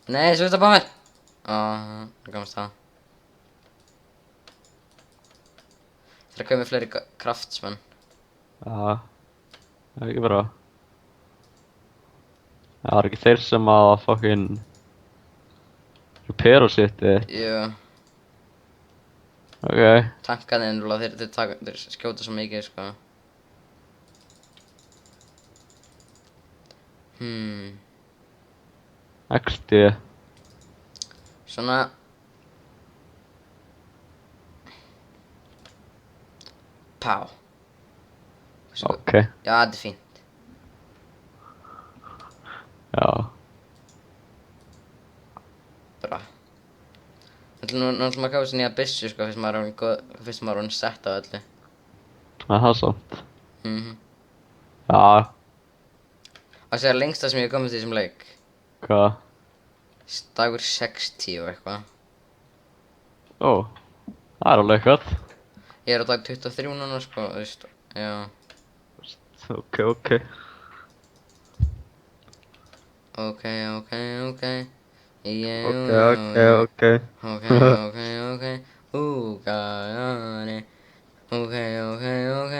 Nei, sluta på mér! Það komast það. Það er að koma fleiri kraftsmenn. Já, það er ekki bara. Það var ekki þeir sem að fucking repair og shit, Jú, Ok. tankarnir rúla, þeir skjóta svo mikið, sko. XD. Svona. Pá. Ok. Já, þetta er fínt. Já. Bra. Nú ætlum að kafa sér nýja byssu, sko, fyrst maður er orðinn sett á öllu. Það er sant. Mhm. Já. Og það er lengsta sem ég hef komið til þessum leik. Hvað? Dagur 60 og eitthvað. Ó. Það er alveg eitthvað. Ég er á dag 23 núna, sko, þú veist. Já. Ok, ok. Ok. Yeah, Ok, ok, yeah. ok. Ok. Got it. Ok. Yeah, ok.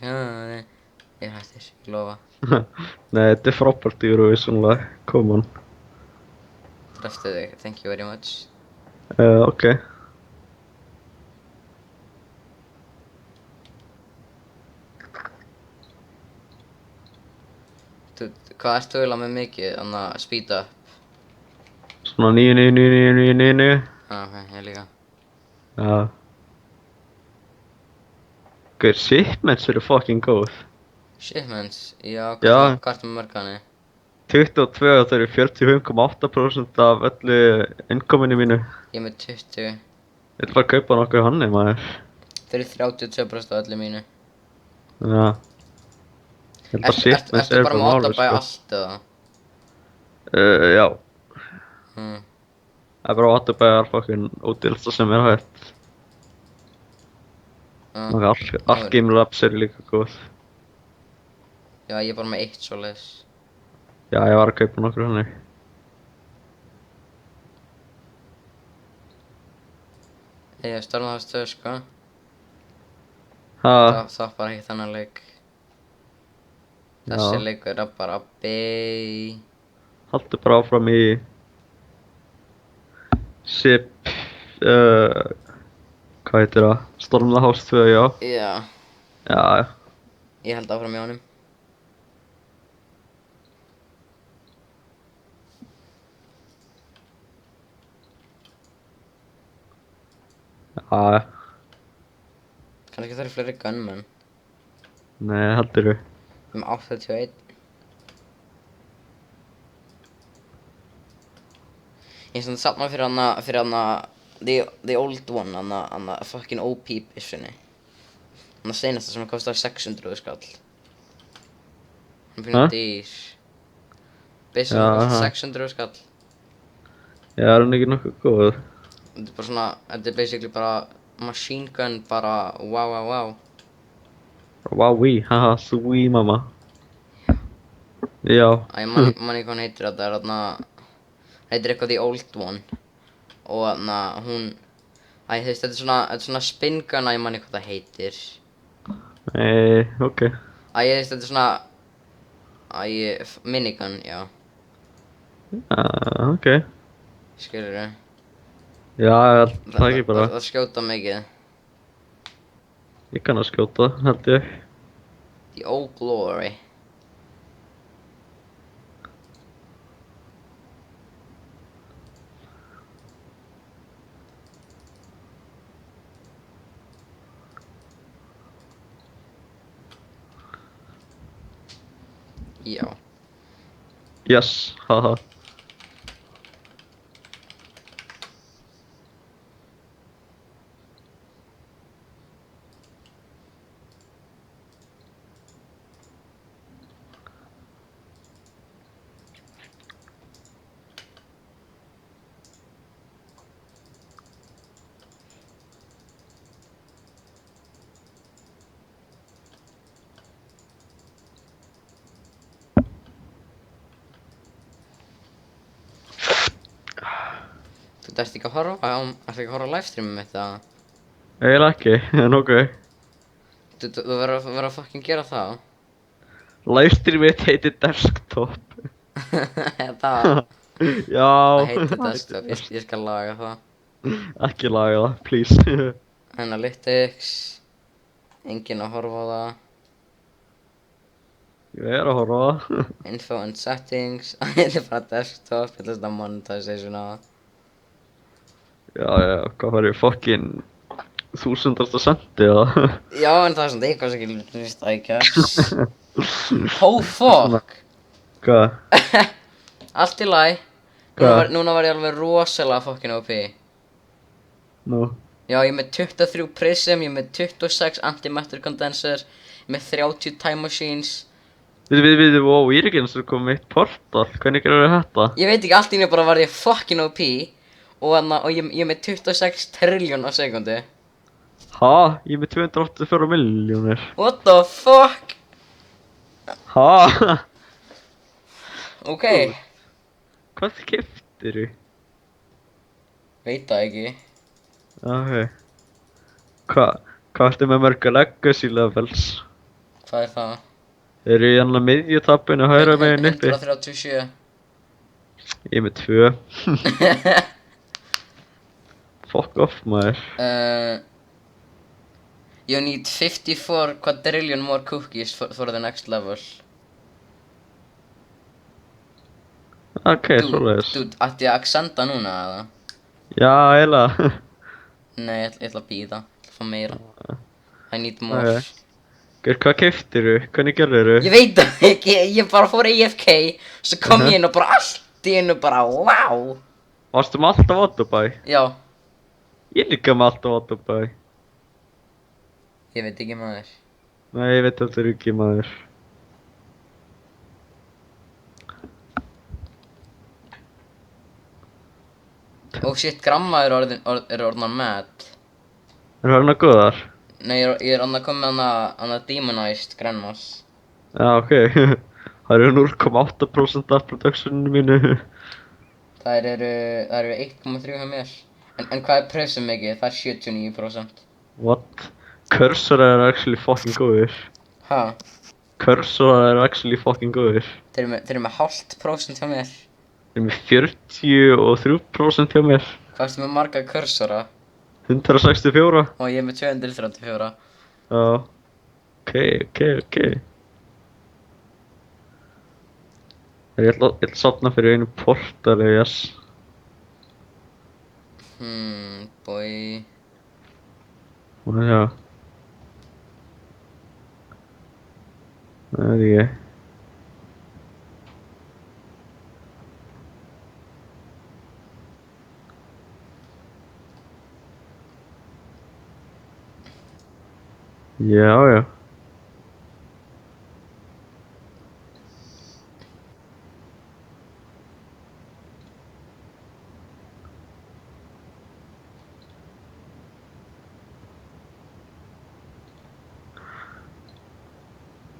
Got it. Ég hættir, ég lofa. Nei, þetta er frábært Eurovision lag. Come on. Dreftu þig, thank you very much. Ok. Hvað ert þú eiginlega með mikið, þannig að speeda upp? Svona 9. Ok, ég líka. Já. Gauður, shipments eru fucking góð. Shipments, já, Já, hvað ertu með mörgani? 22 og það eru 45,8% af öllu innkominu mínu. Ég er með 20. Ég ætla að kaupa nokkuð hannig, maður. Þeir eru 32% af öllu mínu. Já. Ég held að shipments Ertu eru bara bara með máli, Oddabæ sko. allt eða? Já. Hmm. Það er bara Autobæjar fucking ódýrasta sem er hægt. Og Nú Game Labs eru líka góð. já, ég er bara með eitt svoleiðis. Já, ég var að kaupa nokkur hannig. Ég störnum það stöð, sko. Ha, Það bara ekki þannig leik. Þessi já. leikur er bara bey. Haltu bara áfram í SIP, hvað heitir það? Storm the House 2, já. Já, Já, já. ég held áfram í honum. Já, já. Kannski það eru fleiri gunmenn. Nei, heldur þú. Ég er með 81. Ég er svona safnað fyrir hana, the old one, hana fucking OP byssunni. Hana seinasta sem kostar 600 skall. Hún er pínu Ha? dýr. Byssan Já, sem kostar ha. 600 skall. Já, er hann ekki nokkuð góð? Þetta er bara svona, þetta er basically bara machine gun, bara wow. Wowee, haha, sweet mamma. Já. Ég man ekki hvað hún heitir, þetta er þarna, heitir eitthvað the old one. Og þarna, hún, þú veist, þetta er svona spin gun, ég man ekki hvað það heitir. Ok. Þú veist, þetta er svona, minigun, já, Ok. skilurðu. Já, það ekki bara. Það skjóta mikið. Ég kann að skjóta, held ég. The Old Glory. Já. Yes, haha. Ertu ekki að horfa á livestreamið mitt eða? Eiginlega ekki, en ok. Þú verður að fucking gera það. Livestream mitt heitir desktop. Það Já. heitir desktop, ég skal laga það. Ekki laga það, please. Analytics. Enginn að horfa á það. Ég er að horfa á það. Info and settings. Þetta er bara desktop, þetta er svona monetization á það. Já, hvað var ég fucking 1000. sendi eða? Já, en það er svona eitthvað sem ekki lýst, I guess. Oh fuck! Hvað? Allt í lagi. Hvað? Núna var ég alveg rosalega fucking OP. Nú. Já, ég er með 23 prism, ég er með 26 antimatter condenser, ég er með 30 time machines. Við, wow, ég er ekki eins og komið með eitt portal, hvernig gerur þetta? Ég veit ekki, allt í einu bara var ég fucking OP og ég er með 26 trilljón á sekundi. Ha? Ég er með 284 miljónir. What the fuck? Ha? Ok, Hvað keyptirðu? veit það ekki. Ok. Hvað ertu með mörga legacy levels? Hvað er það? Þeir eru í annað miðjutappinu hægra meginn uppi. 137. Ég er með 2. Fuck off maður. You need 54 quadrillion more cookies for the next level. Ok, svoleiðis. Dude, ætti ég að accenta núna eða? Já, eiginlega. Nei, ég ætla að bíða. Ég ætla að fá meira. I need more. Ok. Hvað keyptirðu? Hvernig gerðirðu? Ég veit það ekki, ég bara fór AFK, svo kom ég inn og bara allt í einu bara, wow. Varstu með alltaf Autobuy? Já, Ég líka með alltaf Autobuy. ég veit ekki maður. Nei, ég veit þetta ekki maður. Oh shit, Gramma er orðnar mad. Er það hana góðar? Nei, ég er orðnar komið hana demonized grandmas. Já, ok. Það eru 0,8% af productioninu mínu. Það eru 1,3 hjá mér. En hvað er presum mikið? Það er 79%. What? Cursorar eru actually fucking góðir. Ha? Cursorar eru actually fucking góðir. Þeir eru með 0,5% hjá mér. Þeir eru með 43% hjá mér. Hvað ertu með marga kursora? 164. Og ég er með 234. Já. Ok. Ég ætla að safna fyrir einu portali, yes. Boy. Og já. Það er ég. Já.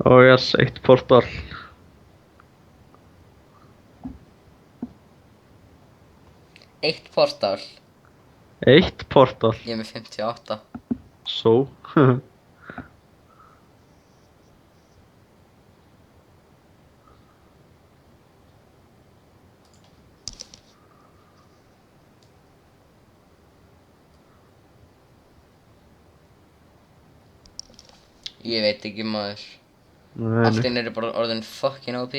Ó, yes, eitt portal. Eitt portal. Eitt portal. Ég er með 58. So. Ég veit ekki maður. Nei. Allt inn eru bara orðin fucking OP.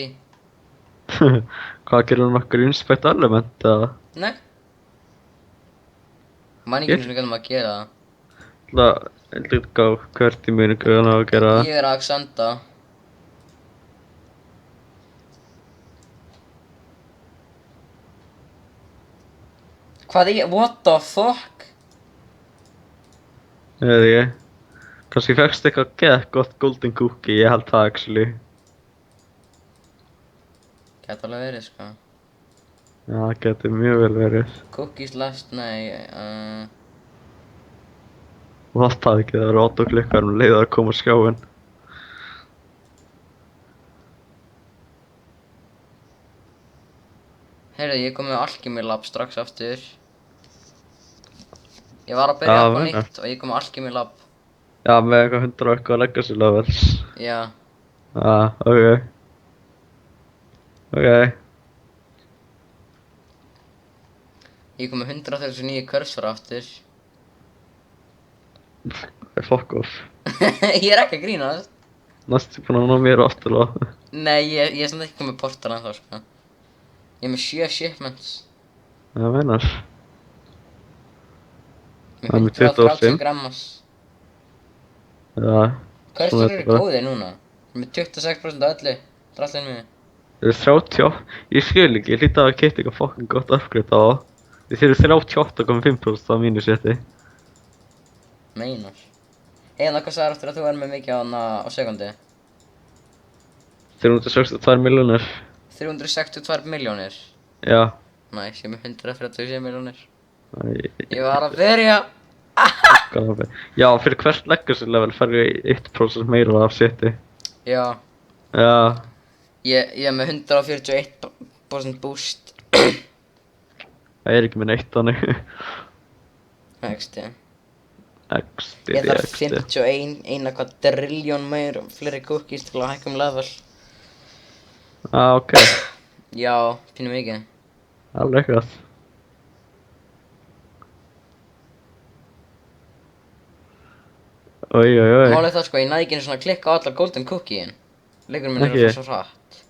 Hvað gerur nokkur inspect element eða? Nei. Man ekki einu sinni hvernig maður gera það. Ég ætla að gá hvert í munu hvernig að gera það. Ég er að accenta. What the fuck? Ég veit ekki. Kannski fékkst eitthvað gett gott golden cookie, ég held það actually. Gæti alveg verið sko. Já, það getur mjög vel verið. Cookies last, nei, Og allt það ekki, það eru autoklikkar leið að koma á skjáinn. Heyrðu, ég kom með Alchemy Lab strax aftur. Ég var að byrja Já, upp á meinar. nýtt og ég kom á Alchemy Lab. Já, með eitthvað 100 og eitthvað legacy levels. Já. Ok. Ok. Ég kom með 139 cursor aftur. Fuck off. Ég er ekki að grínast. Næstu búin að ná mér aftur á. Nei, ég er samt ekki komið portal ennþá, sko. Ég er með 7 shipments. Það meinar. Með Það er með 130 25. grammas. Já. Cursor þetta eru bara. góðir núna. Með 26% af öllu. Drallinu minni. Það er 38. Ég skil ekki, ég hlýta að keypt eitthvað fucking gott upgrade á. Þeir eru 38,5% af mínu seti. Meinar. Eða hvað sagðir aftur að þú er með mikið á sekundi? 362 milljónir. 362 miljónir. Já. Næs, ég er með 137 miljónir. Æ, Ég var að byrja. gaman. Já, fyrir hvert legacy level fær ég 1% meira af seti. Já. Já. Ég er með 141% boost. Það er ekki með neitt þannig. XD. XD, Ég þarf XD. 51 quadrillion meir fleiri cookies til að hækka level. Ok. Já, pínu mikið. Alveg eitthvað. Oj. Málið það sko, ég næði ekki einu svona að klikka á allar golden cookie-in. Leikurinn minn er að Ekki. fara svo hratt.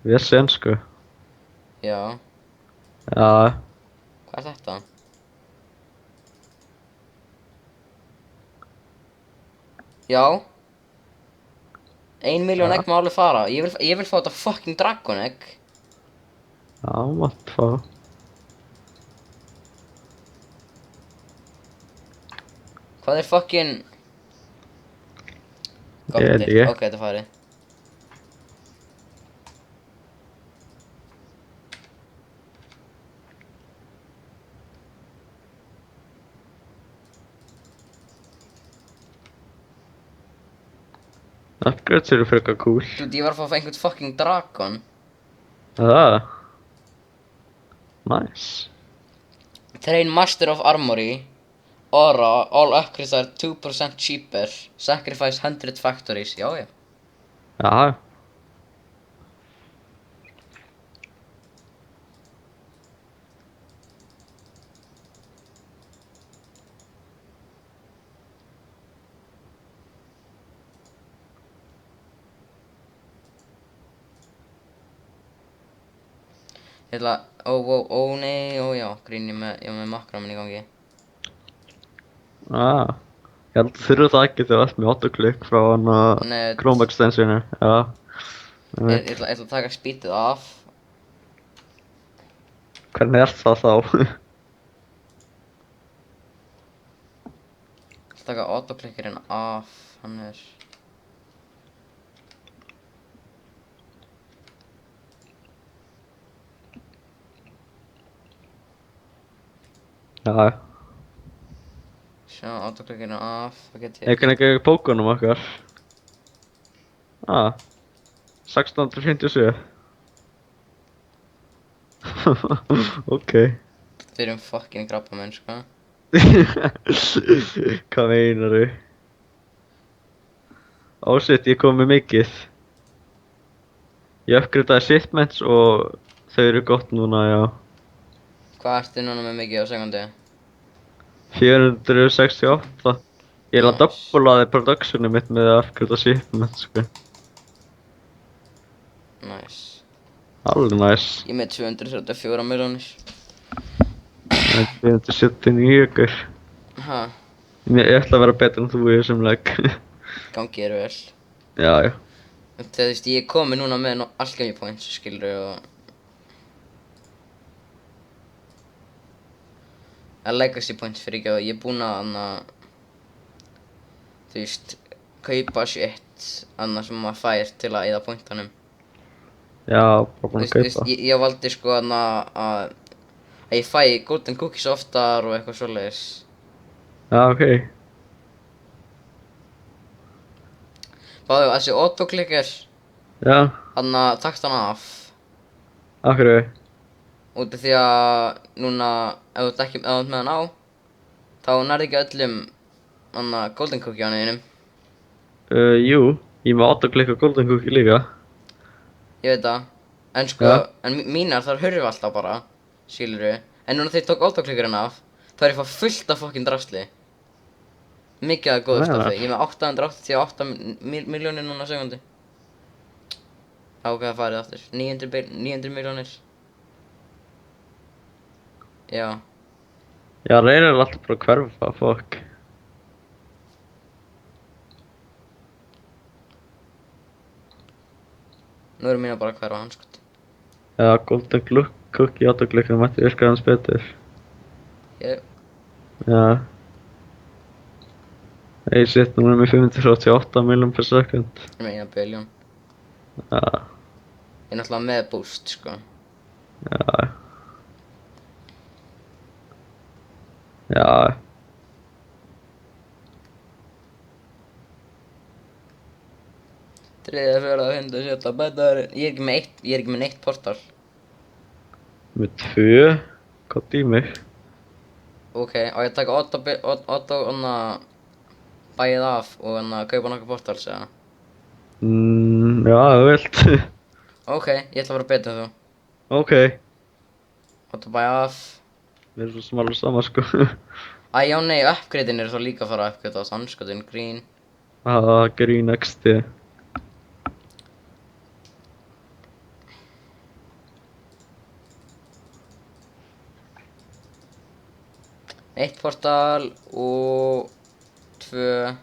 Við erum sen sko. Já, Já. hvað er þetta? Já. 1 milljón egg má alveg fara. Ég vil fá þetta fucking dragon egg. Já, mátt fá. Hvað er fucking... Ég veit ekki. Ok, þetta er farið. Upgrades eru frekar cool. Dude, ég var að fá einhvern fucking dragon. Það. Nice. Train Master of Armory. Aura, all upgrades are 2% cheaper. Sacrifice 100 factories. Já. Já. Ég ætla að... Nei, já. Grín, ég er með makraminn í gangi. Ég held að þurfa það ekki þegar allt með autoklikk frá hana Nei. Chrome extensionu. Já. Ég ætla að taka speedið af. Hvernig er það þá? Ég ætla að taka autoklikkerinn af. Hann er... Já. Sjá, autoklikkerinn af. Hvað get Ég kann ekki Pokémonum okkar. 1657. Ok. Þeir eru fucking krabbamenn, sko. Hvað meinaru? Shit, ég kom með mikið. Ég uppgridaði shipments og þau eru gott núna, já. Hvað ertu núna með mikið á sekundi? 468. Ég er að Nice. doublaði productionið mitt með að uppgrida shipments, sko. Nice. Alveg nice. Ég er með 234 miljónir. 479 ykkur. Ha, Ég ætla að vera betur en þú í þessum leik. gangi er vel. Já. Þú veist, ég er komið núna með alchemy points, skilur og... legacy points fyrir ekki og ég er búinn að þú veist, kaupa shit annað sem maður fær til að eyða pointunum. Já, bara búin að Þú veist, kaupa. ég valdi sko að ég fæ golden cookies oftar og eitthvað svoleiðis. Já, ok. Báðu, þessi autoklikker, Já, takst hann af. af hverju? Út af því að núna, ef þú ert með hann á, þá nærðu ekki öllum golden cookie á þínum. Jú, ég er með autoklikk og golden cookie líka. Ég veit það. En sko, Ja. en mínar þar hurfu alltaf bara, skilurðu. En núna þegar ég tók autoklikkurinn af, þá er ég að fá fullt af fokkin drasli. Mikið af góðu Meinar? staffi. Ég er með 888 milljónir núna á sekundi. Á hvað það farið aftur? 900 milljónir. Já. Já, reynir alltaf bara að hverfa, fuck. Nú eru mína bara að hverfa hann, sko. Já, golden cookie autoklikkar mætti virka hans betur. Ég, Já. Hey shit, núna er mér 588 milljón per sekund. ég meina biljón. Já, Ég er náttúrulega með boost, sko. já. Já. Þriðja, fjórða, fymta, sjötta, bætaðurinn. Ég er ekki með neitt portal. Með 2. Hvað í mig? Ok, og ég taka Otto bæið af og kaupa nokkuð portals, eða? Já, þú vilt. Ok, ég ætla að vera betur en þú. Ok. Otto bæið af. Við erum svo sem alveg sama, sko. Æ, já, nei, uppgreitin eru þá líka að fara að uppgreita á sannskotin, grín. Green XD. Eitt portal og 2,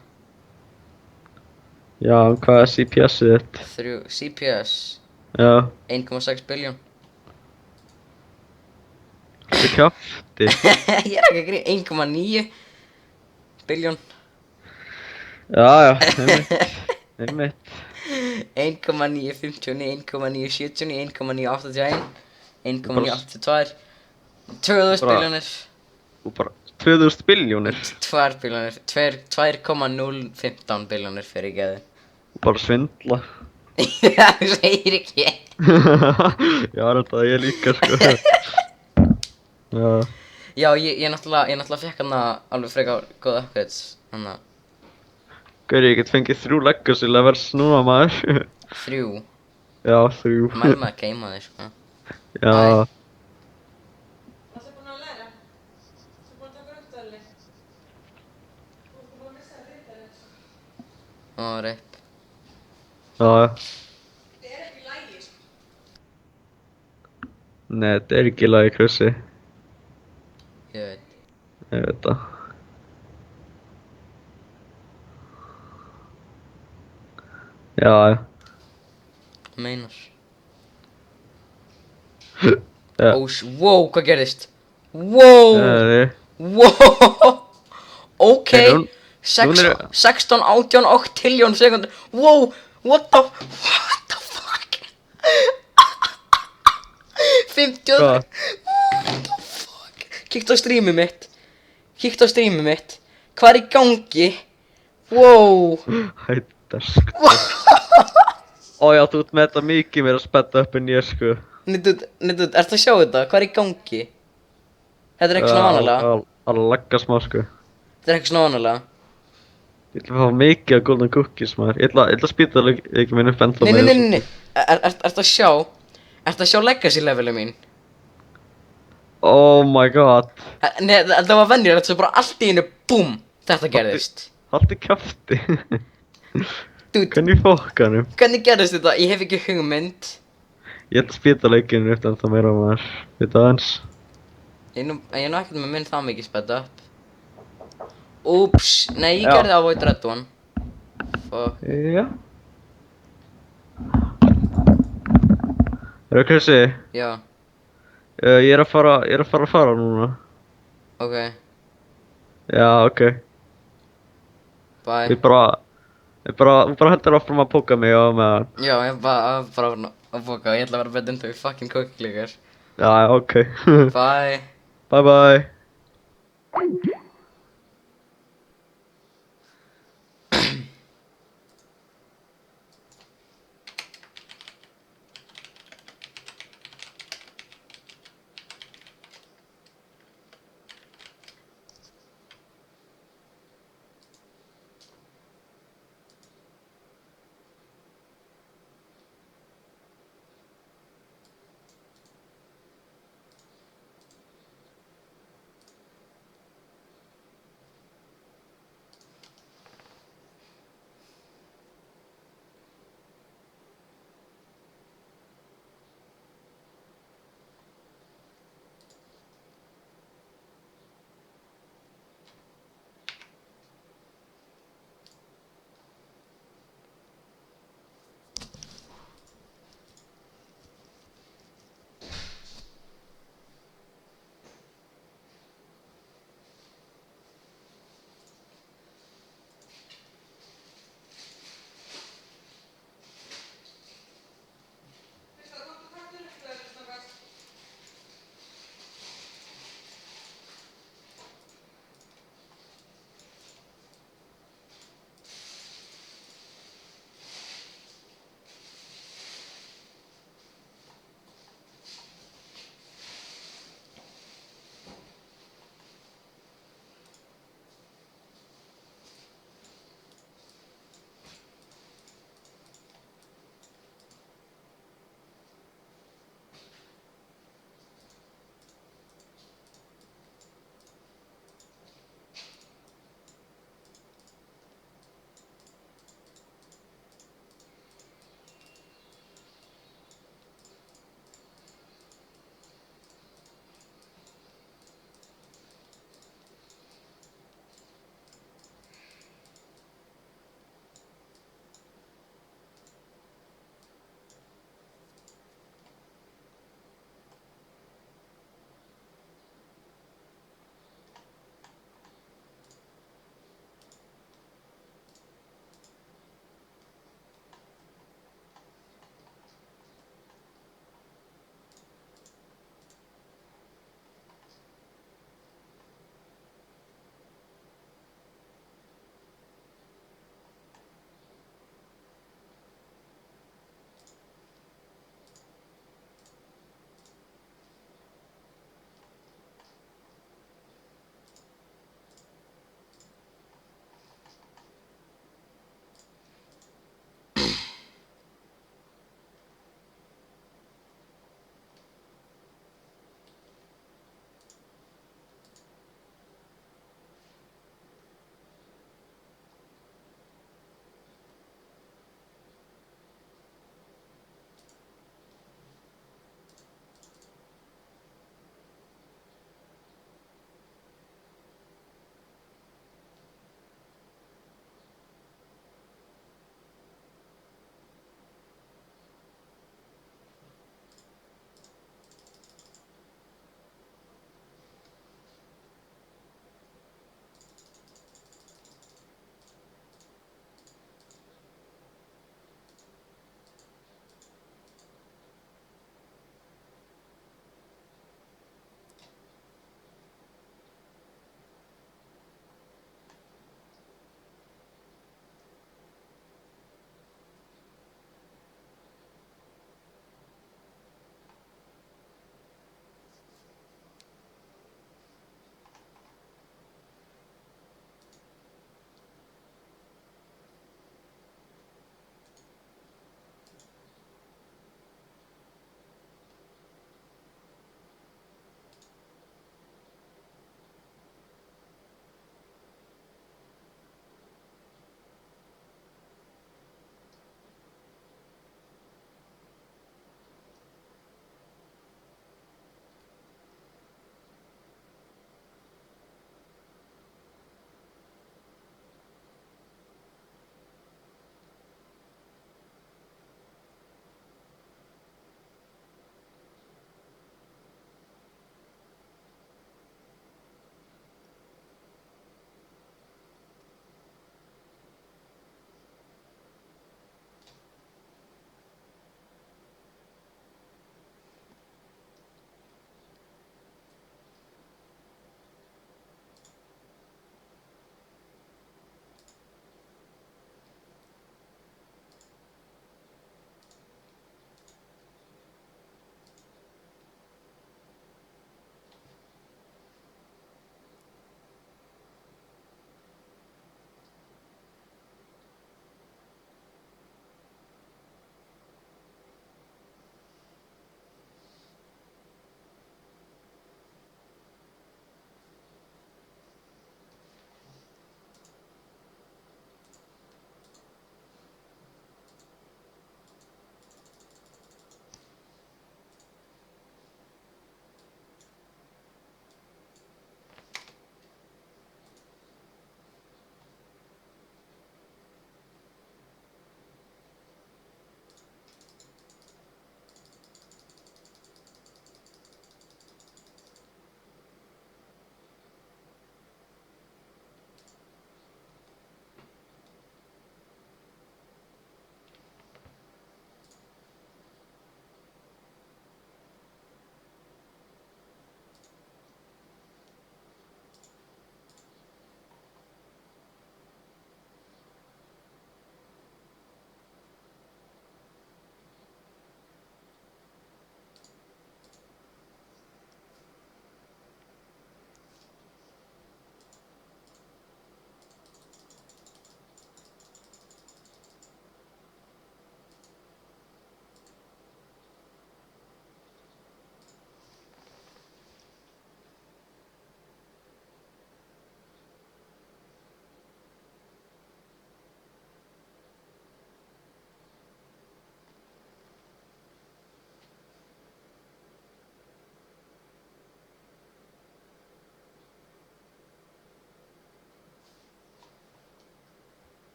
Já, hvað er CPS-ið þitt? 3, CPS, Já, 1,6 biljón. þetta kjafti. Ég er ekki að grín, 1,9 biljón. Já, einmitt. 1,959, 1,979, 1,981, 1,982, 2000 Bara- biljónir, Og bara 2000 biljónir. 2 biljónir, 2,015 biljónir fyrir geði. Og bara svindla. Já, þú segir ekki. Já, þetta ég líka, sko. Já. Já, ég náttúrulega fekk alveg frekar góða upgrades, Gauri, ég get fengið 3 legacy levels núna, maður. 3, Já, 3. mælum með að geima þig, sko. Já. Varstu búinn að læra? Varstu búinn að taka röntgenli? Þú ert búinn að missa ritarinn. Ó, rip. Já. Þetta er ekki í lagi, sko. Nei, þetta er ekki í lagi, Krissi. Ég veit. Ég veit það. Já, já. Hvað meinar? Já. Wow, hvað gerðist? Wow, wow. Ok, Hey, nú- nú er- 16, 18, 8 tilljón sekundur. Wow, what the fuck? 50 Hvað? What the fuck? Kíktu á streamið mitt. Hvað er í gangi? Wow. Hættar, sko. Ó já, þú ert með þetta mikið meira að spetta upp en ég, sko. Nýttut, ertu að sjá þetta? Hvað er í gangi? Þetta er eitthvað svona vanalega. Að lagga smá, sko. Þetta er eitthvað svona vanalega. Ég ætla að fá mikið af golden cookies, maður. Ég ætla að spýta ekki minn upp ennþá Nei. Ertu að sjá legacy levelið mín? Oh my god. Nei, þetta var venjulegt, svo bara allt í einu, BOOM! Þetta gerðist. Haltu kjafti. Dude, Hvernig fokkanum? hvernig gerðist þetta? Ég hef ekki hugmynd. Ég ætla að spýta leikinu upp ennþá meira, maður. Við það eins. Ég er nú ekkert með minn það mikið spetta upp. Úps, nei, ég Já. gerði avoid red one. Fuck. Já. Krissi, Já, ég er að fara núna. ok, Já, ok. bye. Þú bara heldur áfram að póka mig á meðan. Já, ég bara að boka, ég ætla að vera betur en þau fucking kóklingar. Já, ok. Bye. Bye bye.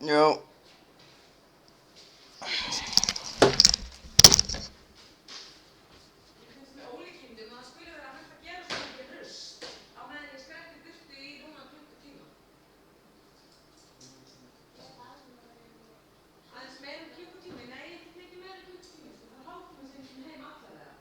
Já. Ég finnst með ólíkindum að það skuli vera hægt að gera svo mikið rusl á meðan ég skrepp í burtu í rúma klukkutíma. Aðeins meira en klukkutími? Nei, ég get ekki meira en klukkutími. Það er hálftíma sem ég kom heim allavega.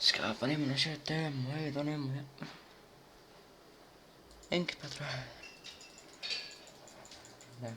Skapa nýmuna sjötum og auðunum og jafn. Engi betra. Nei.